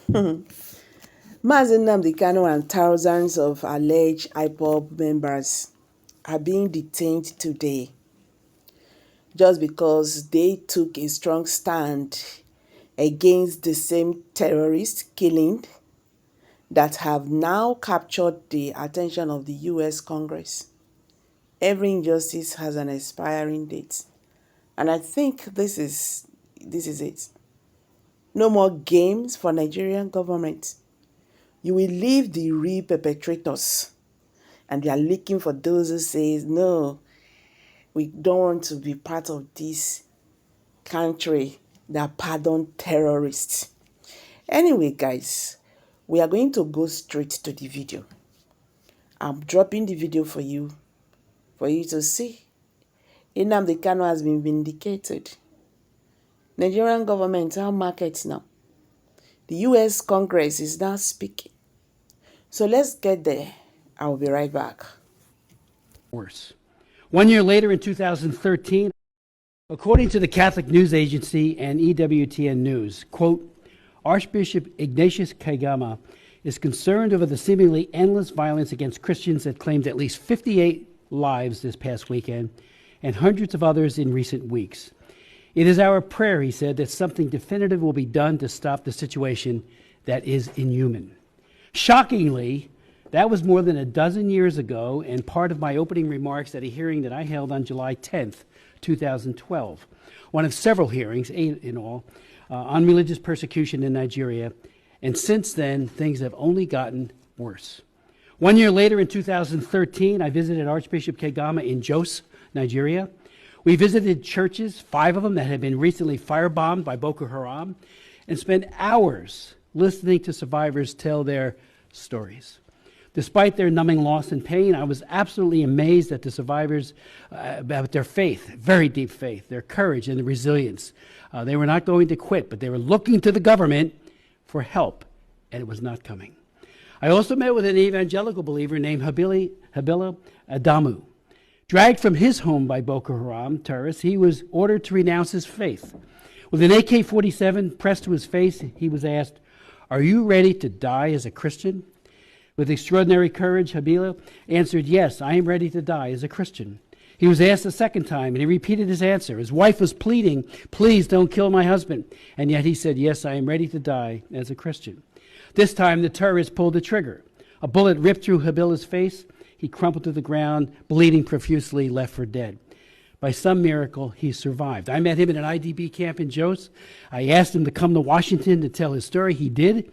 Mazi Nnamdi Kanu and thousands of alleged IPOB members are being detained today just because they took a strong stand against the same terrorist killing that have now captured the attention of the US Congress. Every injustice has an expiring date. And I think this is it. No more games for Nigerian government. You will leave the real perpetrators, and they are looking for those who say, no, we don't want to be part of this country that pardon terrorists. Anyway, guys, we are going to go straight to the video. I'm dropping the video for you to see. Nnamdi Kanu has been vindicated. Nigerian government are markets now. The US Congress is now speaking. So let's get there. I'll be right back. Worse. 1 year later in 2013, according to the Catholic News Agency and EWTN News, quote, Archbishop Ignatius Kagama is concerned over the seemingly endless violence against Christians that claimed at least 58 lives this past weekend and hundreds of others in recent weeks. It is our prayer, he said, that something definitive will be done to stop the situation that is inhuman. Shockingly, that was more than a dozen years ago and part of my opening remarks at a hearing that I held on July 10th, 2012, one of several hearings, 8 in all, on religious persecution in Nigeria, and since then, things have only gotten worse. 1 year later, in 2013, I visited Archbishop Kagama in Jos, Nigeria. We visited churches, 5 of them that had been recently firebombed by Boko Haram, and spent hours listening to survivors tell their stories. Despite their numbing loss and pain, I was absolutely amazed at the survivors about their faith, very deep faith, their courage and the resilience. They were not going to quit, but they were looking to the government for help, and it was not coming. I also met with an evangelical believer named Habila Adamu. Dragged from his home by Boko Haram terrorists, he was ordered to renounce his faith. With an AK-47 pressed to his face, he was asked, "Are you ready to die as a Christian?" With extraordinary courage, Habila answered, "Yes, I am ready to die as a Christian." He was asked a second time, and he repeated his answer. His wife was pleading, "Please don't kill my husband." And yet he said, "Yes, I am ready to die as a Christian." This time, the terrorist pulled the trigger. A bullet ripped through Habila's face. He crumpled to the ground, bleeding profusely, left for dead. By some miracle, he survived. I met him in an IDP camp in Jos. I asked him to come to Washington to tell his story. He did.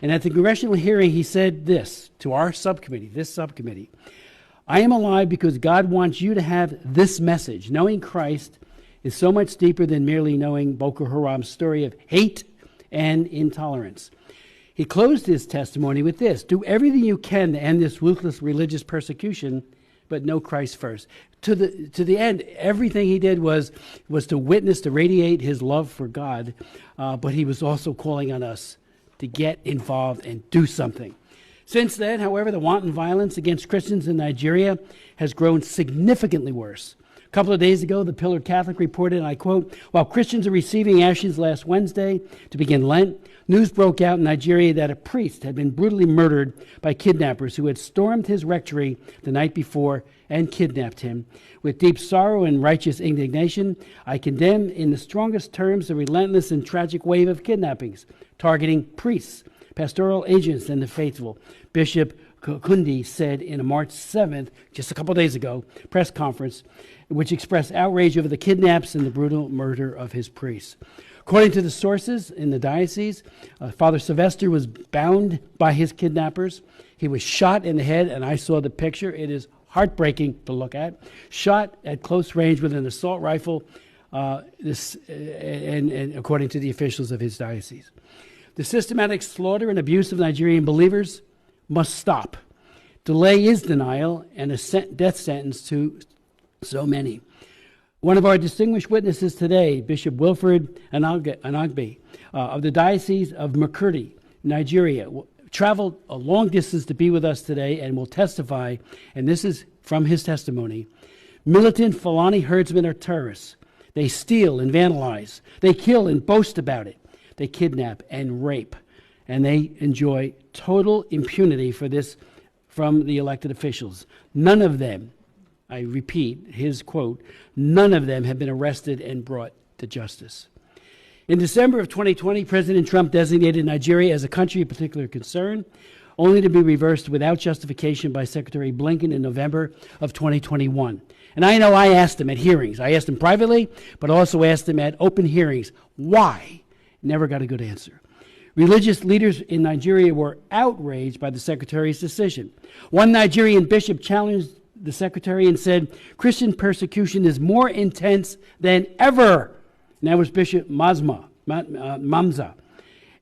And at the congressional hearing, he said this to our subcommittee, "I am alive because God wants you to have this message. Knowing Christ is so much deeper than merely knowing Boko Haram's story of hate and intolerance." He closed his testimony with this: "Do everything you can to end this ruthless religious persecution, but know Christ first." To the end, everything he did was to witness, to radiate his love for God, but he was also calling on us to get involved and do something. Since then, however, the wanton violence against Christians in Nigeria has grown significantly worse. A couple of days ago, the Pillar Catholic reported, and I quote, "While Christians are receiving ashes last Wednesday to begin Lent, news broke out in Nigeria that a priest had been brutally murdered by kidnappers who had stormed his rectory the night before and kidnapped him. With deep sorrow and righteous indignation, I condemn in the strongest terms the relentless and tragic wave of kidnappings targeting priests, pastoral agents, and the faithful," Bishop Kundi said in a March 7th, just a couple days ago, press conference, which expressed outrage over the kidnaps and the brutal murder of his priests. According to the sources in the diocese, Father Sylvester was bound by his kidnappers. He was shot in the head, and I saw the picture. It is heartbreaking to look at. Shot at close range with an assault rifle, and according to the officials of his diocese. The systematic slaughter and abuse of Nigerian believers must stop. Delay is denial and a death sentence to so many. One of our distinguished witnesses today, Bishop Wilfred Anagbe of the Diocese of Makurdi, Nigeria, traveled a long distance to be with us today and will testify, and this is from his testimony. Militant Fulani herdsmen are terrorists. They steal and vandalize. They kill and boast about it. They kidnap and rape. and they enjoy total impunity for this from the elected officials. None of them, I repeat his quote, none of them have been arrested and brought to justice. In December of 2020, President Trump designated Nigeria as a country of particular concern, only to be reversed without justification by Secretary Blinken in November of 2021. And I know I asked him at hearings. I asked him privately, but also asked him at open hearings, why? Never got a good answer. Religious leaders in Nigeria were outraged by the Secretary's decision. One Nigerian bishop challenged the Secretary and said, Christian persecution is more intense than ever. And that was Bishop Mamza.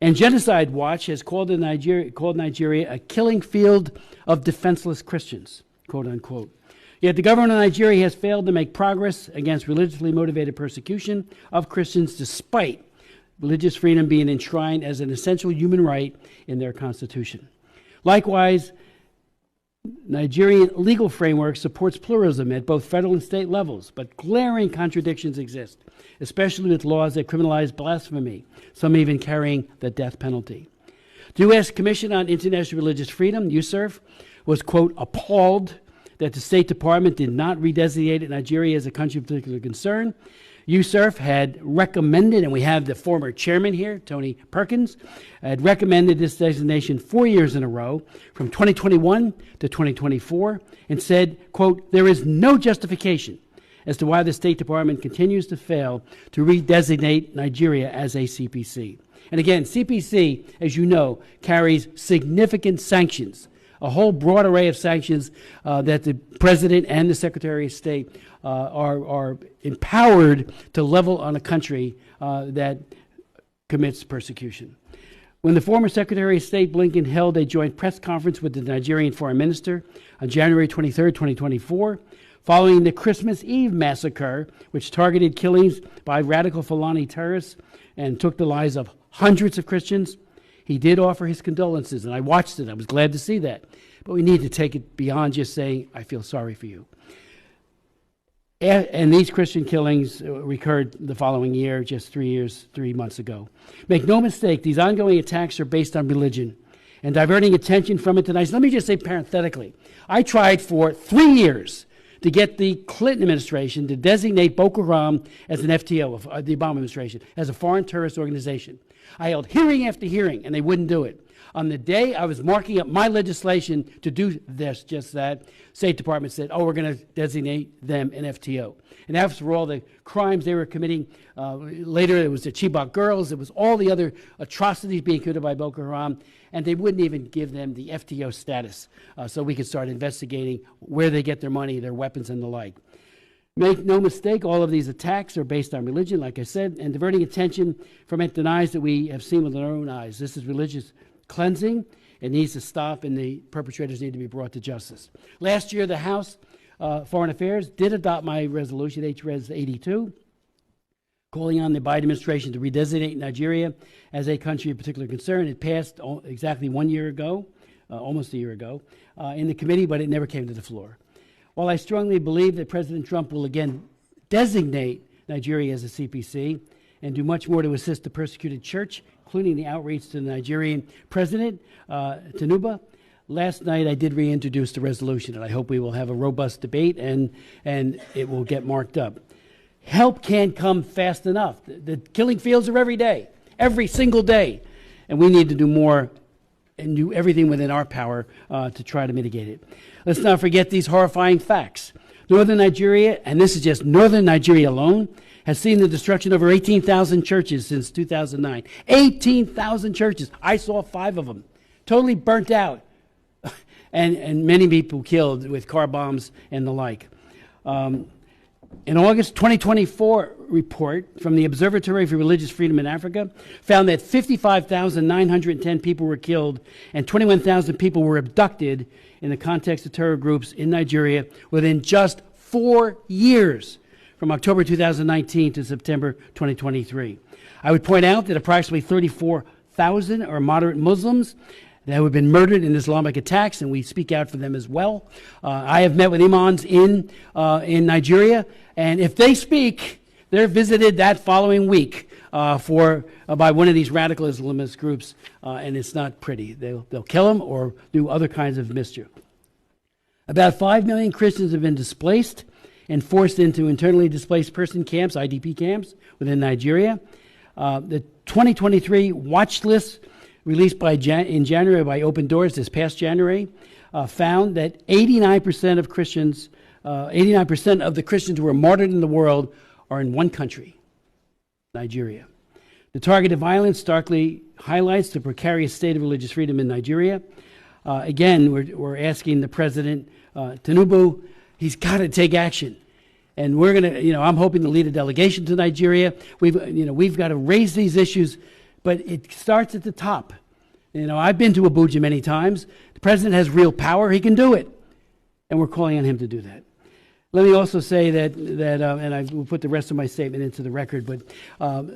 And Genocide Watch has called Nigeria a killing field of defenseless Christians, quote unquote. Yet the government of Nigeria has failed to make progress against religiously motivated persecution of Christians, despite religious freedom being enshrined as an essential human right in their constitution. Likewise, Nigerian legal framework supports pluralism at both federal and state levels, but glaring contradictions exist, especially with laws that criminalize blasphemy, some even carrying the death penalty. The U.S. Commission on International Religious Freedom, USCIRF, was, quote, appalled that the State Department did not redesignate Nigeria as a country of particular concern. USCIRF had recommended, and we have the former chairman here, Tony Perkins, had recommended this designation 4 years in a row, from 2021 to 2024, and said, quote, there is no justification as to why the State Department continues to fail to redesignate Nigeria as a CPC. And again, CPC, as you know, carries significant sanctions, a whole broad array of sanctions that the President and the Secretary of State are empowered to level on a country that commits persecution. When the former Secretary of State Blinken held a joint press conference with the Nigerian Foreign Minister on January 23, 2024, following the Christmas Eve massacre, which targeted killings by radical Fulani terrorists and took the lives of hundreds of Christians, he did offer his condolences, and I watched it. I was glad to see that. But we need to take it beyond just saying, I feel sorry for you. And these Christian killings recurred the following year, just 3 months ago. Make no mistake, these ongoing attacks are based on religion and diverting attention from it tonight. So let me just say parenthetically, I tried for 3 years to get the Clinton administration to designate Boko Haram as an FTO, of the Obama administration, as a foreign terrorist organization. I held hearing after hearing, and they wouldn't do it. On the day I was marking up my legislation to do this, just that, State Department said, oh, we're going to designate them an FTO. And after all the crimes they were committing, later it was the Chibok girls, it was all the other atrocities being committed by Boko Haram, and they wouldn't even give them the FTO status so we could start investigating where they get their money, their weapons, and the like. Make no mistake, all of these attacks are based on religion, like I said, and diverting attention from it denies that we have seen with our own eyes. This is religious cleansing. It needs to stop, and the perpetrators need to be brought to justice. Last year, the House Foreign Affairs did adopt my resolution, HRES 82, calling on the Biden administration to redesignate Nigeria as a country of particular concern. It passed exactly 1 year ago, almost a year ago, in the committee, but it never came to the floor. While I strongly believe that President Trump will again designate Nigeria as a CPC and do much more to assist the persecuted church, including the outreach to the Nigerian president, Tinubu, last night I did reintroduce the resolution, and I hope we will have a robust debate and it will get marked up. Help can't come fast enough. The killing fields are every day, every single day, and we need to do more and do everything within our power to try to mitigate it. Let's not forget these horrifying facts. Northern Nigeria, and this is just northern Nigeria alone, has seen the destruction of over 18,000 churches since 2009. 18,000 churches. I saw 5 of them. Totally burnt out. and many people killed with car bombs and the like. An August 2024 report from the Observatory for Religious Freedom in Africa found that 55,910 people were killed and 21,000 people were abducted in the context of terror groups in Nigeria within just 4 years, from October 2019 to September 2023. I would point out that approximately 34,000 are moderate Muslims that have been murdered in Islamic attacks, and we speak out for them as well. I have met with imams in Nigeria, and if they speak, they're visited that following week by one of these radical Islamist groups, and it's not pretty. They'll kill them or do other kinds of mischief. About 5 million Christians have been displaced and forced into internally displaced person camps, IDP camps, within Nigeria. The 2023 watch list released in January by Open Doors this past January found that 89% of Christians, 89% of the Christians who were martyred in the world are in one country, Nigeria. The targeted violence starkly highlights the precarious state of religious freedom in Nigeria. Again, we're asking the president, Tinubu, he's got to take action. And we're going to, I'm hoping to lead a delegation to Nigeria. We've got to raise these issues, but it starts at the top. I've been to Abuja many times. The president has real power. He can do it. And we're calling on him to do that. Let me also say that and I will put the rest of my statement into the record, but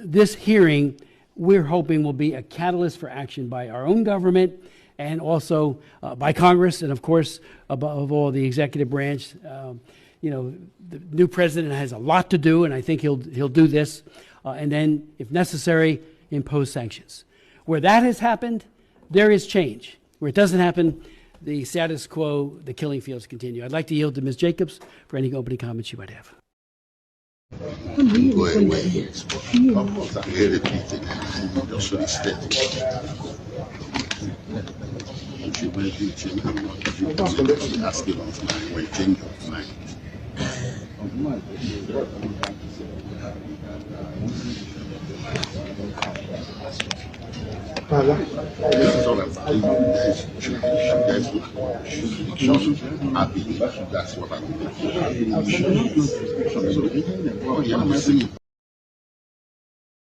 this hearing, we're hoping will be a catalyst for action by our own government and also by Congress and, of course, above all, the executive branch. The new president has a lot to do, and I think he'll do this, and then, if necessary, impose sanctions. Where that has happened, there is change. Where it doesn't happen, the status quo, the killing fields continue. I'd like to yield to Ms. Jacobs for any opening comments you might have. This is all I'm saying. There's I believe that's what I'm doing.